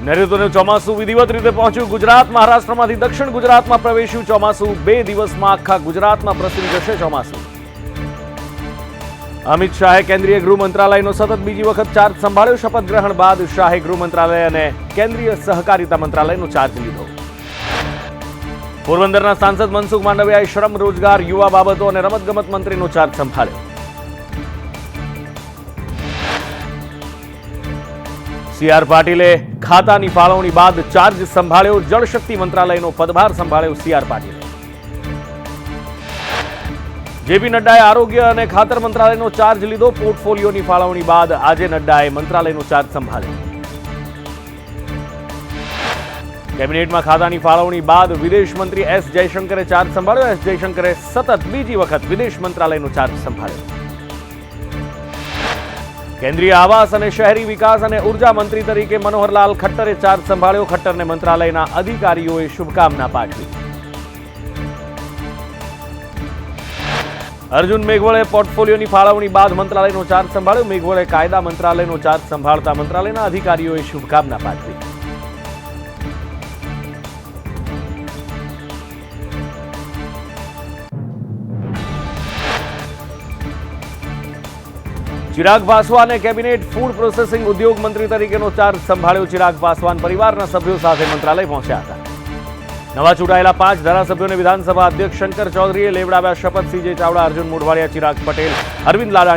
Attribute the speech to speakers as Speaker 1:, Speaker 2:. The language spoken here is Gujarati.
Speaker 1: નૈઋત્યનું ચોમાસું વિધિવત રીતે પહોંચ્યું ગુજરાત. મહારાષ્ટ્રમાંથી દક્ષિણ ગુજરાતમાં પ્રવેશ્યું ચોમાસું. 2 દિવસમાં આખા ગુજરાતમાં પ્રસરી જશે ચોમાસું. અમિત શાહે કેન્દ્રીય ગૃહ મંત્રાલયનો સતત બીજી વખત ચાર્જ સંભાળ્યો. શપથ ગ્રહણ બાદ શાહે ગૃહ મંત્રાલય અને કેન્દ્રીય સહકારિતા મંત્રાલયનો ચાર્જ લીધો. પોરબંદરના સાંસદ મનસુખ માંડવિયાએ શ્રમ, રોજગાર, યુવા બાબતો અને રમતગમત મંત્રીનો ચાર્જ સંભાળ્યો. સી.આર. પાટીલે ખાતાની ફાળવણી બાદ ચાર્જ સંભાળ્યો. જળશક્તિ મંત્રાલયનો પદભાર સંભાળ્યો સી.આર. પાટીલે. જે.પી. નડ્ડાએ આરોગ્ય અને ખાતર મંત્રાલયનો ચાર્જ લીધો. પોર્ટફોલિયોની ફાળવણી બાદ આજે નડ્ડાએ મંત્રાલયનો ચાર્જ સંભાળ્યો. કેબિનેટમાં ખાતાની ફાળવણી બાદ વિદેશ મંત્રી એસ જયશંકરે ચાર્જ સંભાળ્યો. એસ જયશંકરે સતત બીજી વખત વિદેશ મંત્રાલયનો ચાર્જ સંભાળ્યો. કેન્દ્રીય આવાસ અને શહેરી વિકાસ અને ઉર્જા મંત્રી તરીકે મનોહરલાલ ખટ્ટરે ચાર્જ સંભાળ્યો. ખટ્ટરને મંત્રાલયના અધિકારીઓએ શુભકામના પાઠવી. અર્જુન મેઘવળે પોર્ટફોલિયોની ફાળવણી બાદ મંત્રાલયનો ચાર્જ સંભાળ્યો. મેઘવળે કાયદા મંત્રાલયનો ચાર્જ સંભાળતા મંત્રાલયના અધિકારીઓએ શુભકામના પાઠવી. ચિરાગ પાસવાને કેબિનેટ ફૂડ પ્રોસેસિંગ ઉદ્યોગ મંત્રી તરીકેનો ચાર્જ સંભાળ્યો. ચિરાગ પાસવાન પરિવારના સભ્યો સાથે મંત્રાલય પહોંચ્યા હતા. નવા ચૂંટાયેલા 5 ધારાસભ્યોને વિધાનસભા અધ્યક્ષ શંકર ચૌધરીએ લેવડાવ્યા શપથ. સી.જે. ચાવડા, અર્જુન મોઢવાડિયા, ચિરાગ પટેલ, અરવિંદ લાડા